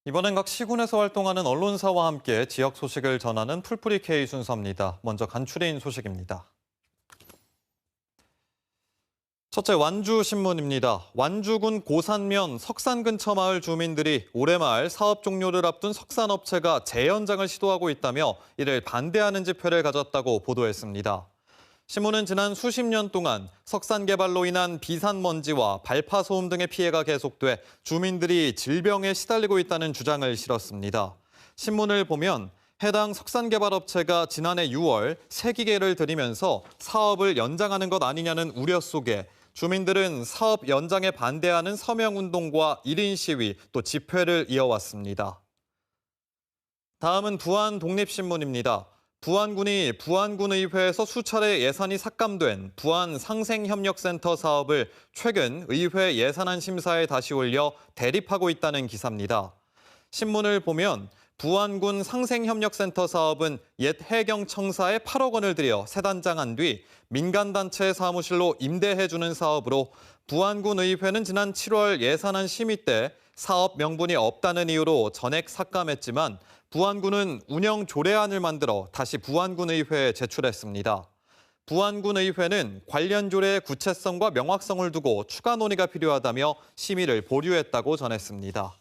이번엔 각 시군에서 활동하는 언론사와 함께 지역 소식을 전하는 풀뿌리 K 순서입니다. 먼저 간추린 소식입니다. 첫째, 완주신문입니다. 완주군 고산면 석산 근처 마을 주민들이 올해 말 사업 종료를 앞둔 석산업체가 재연장을 시도하고 있다며 이를 반대하는 집회를 가졌다고 보도했습니다. 신문은 지난 수십 년 동안 석산 개발로 인한 비산먼지와 발파 소음 등의 피해가 계속돼 주민들이 질병에 시달리고 있다는 주장을 실었습니다. 신문을 보면 해당 석산 개발 업체가 지난해 6월 세기계를 들이면서 사업을 연장하는 것 아니냐는 우려 속에 주민들은 사업 연장에 반대하는 서명운동과 1인 시위 또 집회를 이어왔습니다. 다음은 부안 독립신문입니다. 부안군이 부안군의회에서 수차례 예산이 삭감된 부안 상생협력센터 사업을 최근 의회 예산안 심사에 다시 올려 대립하고 있다는 기사입니다. 신문을 보면 부안군 상생협력센터 사업은 옛 해경청사에 8억 원을 들여 새 단장한 뒤 민간단체 사무실로 임대해주는 사업으로 부안군 의회는 지난 7월 예산안 심의 때 사업 명분이 없다는 이유로 전액 삭감했지만 부안군은 운영 조례안을 만들어 다시 부안군 의회에 제출했습니다. 부안군 의회는 관련 조례의 구체성과 명확성을 두고 추가 논의가 필요하다며 심의를 보류했다고 전했습니다.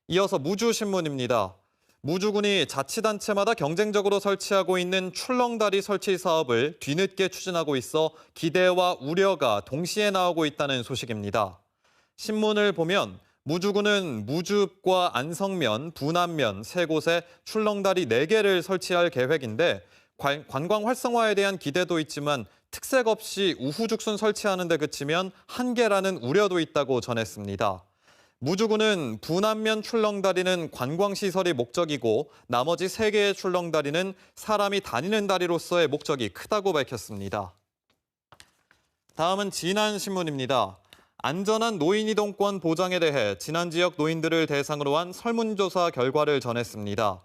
이어서 무주신문입니다. 무주군이 자치단체마다 경쟁적으로 설치하고 있는 출렁다리 설치 사업을 뒤늦게 추진하고 있어 기대와 우려가 동시에 나오고 있다는 소식입니다. 신문을 보면 무주군은 무주읍과 안성면, 부남면 세 곳에 출렁다리 4개를 설치할 계획인데 관광 활성화에 대한 기대도 있지만 특색 없이 우후죽순 설치하는 데 그치면 한계라는 우려도 있다고 전했습니다. 무주군은 부남면 출렁다리는 관광시설이 목적이고 나머지 3개의 출렁다리는 사람이 다니는 다리로서의 목적이 크다고 밝혔습니다. 다음은 진안신문입니다. 안전한 노인 이동권 보장에 대해 진안 지역 노인들을 대상으로 한 설문조사 결과를 전했습니다.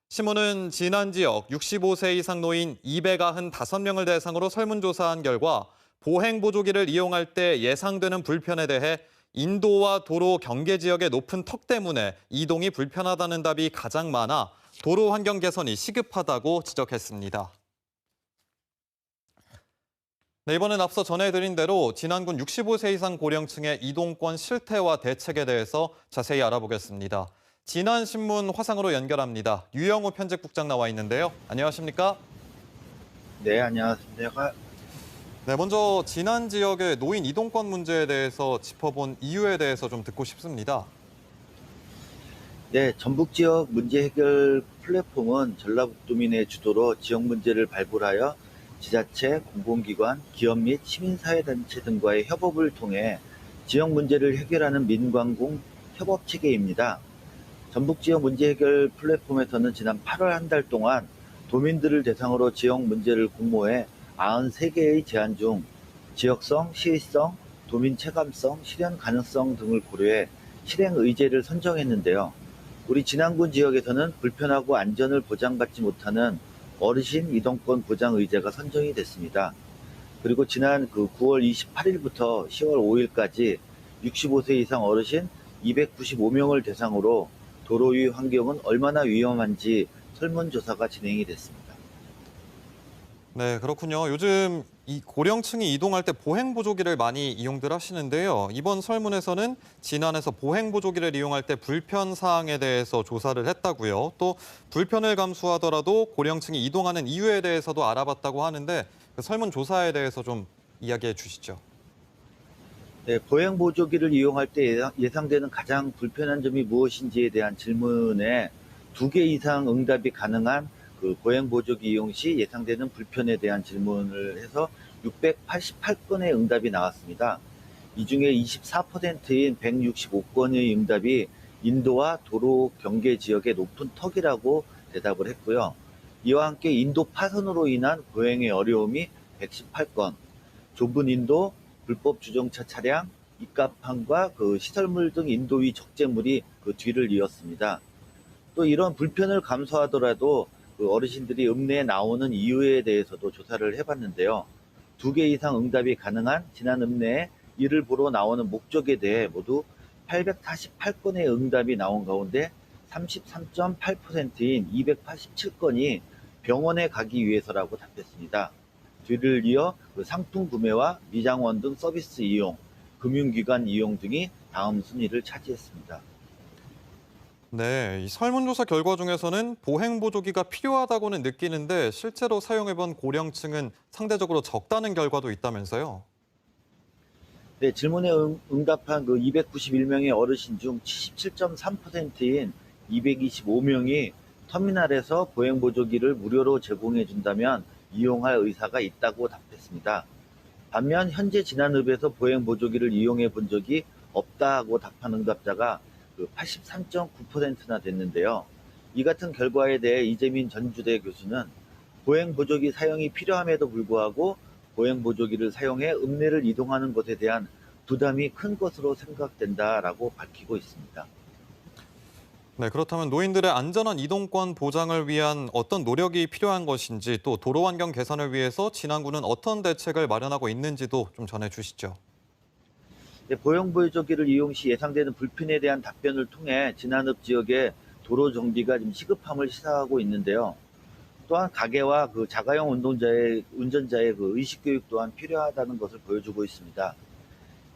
신문은 진안 지역 65세 이상 노인 295명을 대상으로 설문조사한 결과 보행보조기를 이용할 때 예상되는 불편에 대해 인도와 도로 경계 지역의 높은 턱 때문에 이동이 불편하다는 답이 가장 많아 도로 환경 개선이 시급하다고 지적했습니다. 네, 이번엔 앞서 전해드린 대로 진안군 65세 이상 고령층의 이동권 실태와 대책에 대해서 자세히 알아보겠습니다. 진안신문 화상으로 연결합니다. 유영우 편집국장 나와 있는데요. 안녕하십니까? 네, 안녕하십니까. 네, 먼저 진안 지역의 노인 이동권 문제에 대해서 짚어본 이유에 대해서 좀 듣고 싶습니다. 네, 전북 지역 문제 해결 플랫폼은 전라북도민의 주도로 지역 문제를 발굴하여 지자체, 공공기관, 기업 및 시민사회단체 등과의 협업을 통해 지역 문제를 해결하는 민관공 협업체계입니다. 전북 지역 문제 해결 플랫폼에서는 지난 8월 한 달 동안 도민들을 대상으로 지역 문제를 공모해 93개의 제안 중 지역성, 시의성, 도민 체감성, 실현 가능성 등을 고려해 실행 의제를 선정했는데요. 우리 진안군 지역에서는 불편하고 안전을 보장받지 못하는 어르신 이동권 보장 의제가 선정이 됐습니다. 그리고 지난 9월 28일부터 10월 5일까지 65세 이상 어르신 295명을 대상으로 도로 위 환경은 얼마나 위험한지 설문조사가 진행이 됐습니다. 네, 그렇군요. 요즘 이 고령층이 이동할 때 보행보조기를 많이 이용들 하시는데요. 이번 설문에서는 진안에서 보행보조기를 이용할 때 불편 사항에 대해서 조사를 했다고요. 또 불편을 감수하더라도 고령층이 이동하는 이유에 대해서도 알아봤다고 하는데 그 설문조사에 대해서 좀 이야기해 주시죠. 네, 보행보조기를 이용할 때 예상되는 가장 불편한 점이 무엇인지에 대한 질문에 2개 이상 응답이 가능한 보행보조기 이용 시 예상되는 불편에 대한 질문을 해서 688건의 응답이 나왔습니다. 이 중에 24%인 165건의 응답이 인도와 도로 경계 지역의 높은 턱이라고 대답을 했고요. 이와 함께 인도 파손으로 인한 보행의 어려움이 118건, 좁은 인도, 불법 주정차 차량, 입가판과 시설물 등 인도 위 적재물이 뒤를 이었습니다. 또 이런 불편을 감수하더라도 어르신들이 읍내에 나오는 이유에 대해서도 조사를 해봤는데요. 2개 이상 응답이 가능한 진안 읍내에 이를 보러 나오는 목적에 대해 모두 848건의 응답이 나온 가운데 33.8%인 287건이 병원에 가기 위해서라고 답했습니다. 뒤를 이어 상품 구매와 미장원 등 서비스 이용, 금융기관 이용 등이 다음 순위를 차지했습니다. 네, 이 설문조사 결과 중에서는 보행보조기가 필요하다고는 느끼는데 실제로 사용해본 고령층은 상대적으로 적다는 결과도 있다면서요. 네, 질문에 응답한 그 291명의 어르신 중 77.3%인 225명이 터미널에서 보행보조기를 무료로 제공해 준다면 이용할 의사가 있다고 답했습니다. 반면 현재 진안읍에서 보행보조기를 이용해 본 적이 없다고 답한 응답자가 83.9%나 됐는데요. 이 같은 결과에 대해 이재민 전주대 교수는 보행보조기 사용이 필요함에도 불구하고 보행보조기를 사용해 읍내를 이동하는 것에 대한 부담이 큰 것으로 생각된다라고 밝히고 있습니다. 네, 그렇다면 노인들의 안전한 이동권 보장을 위한 어떤 노력이 필요한 것인지 또 도로 환경 개선을 위해서 진안구는 어떤 대책을 마련하고 있는지도 좀 전해주시죠. 네, 보행보조기를 이용 시 예상되는 불편에 대한 답변을 통해 진안읍 지역의 도로 정비가 좀 시급함을 시사하고 있는데요. 또한 가게와 자가용 운전자의 의식 교육 또한 필요하다는 것을 보여주고 있습니다.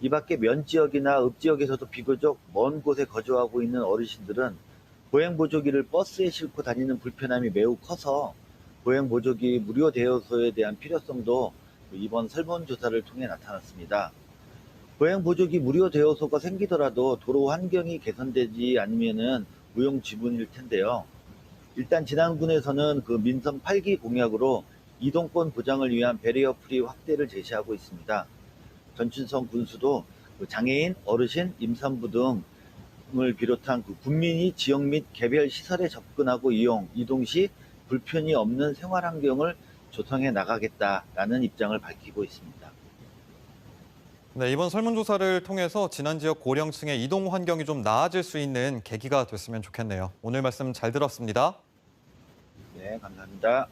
이 밖에 면 지역이나 읍 지역에서도 비교적 먼 곳에 거주하고 있는 어르신들은 보행보조기를 버스에 싣고 다니는 불편함이 매우 커서 보행보조기 무료 대여소에 대한 필요성도 이번 설문조사를 통해 나타났습니다. 보행보조기 무료 대여소가 생기더라도 도로 환경이 개선되지 않으면은 무용지물일 텐데요. 일단 진안군에서는 민선 8기 공약으로 이동권 보장을 위한 배리어 프리 확대를 제시하고 있습니다. 전춘성 군수도 장애인, 어르신, 임산부 등을 비롯한 국민이 지역 및 개별 시설에 접근하고 이동 시 불편이 없는 생활 환경을 조성해 나가겠다라는 입장을 밝히고 있습니다. 네, 이번 설문조사를 통해서 진안 지역 고령층의 이동 환경이 좀 나아질 수 있는 계기가 됐으면 좋겠네요. 오늘 말씀 잘 들었습니다. 네, 감사합니다.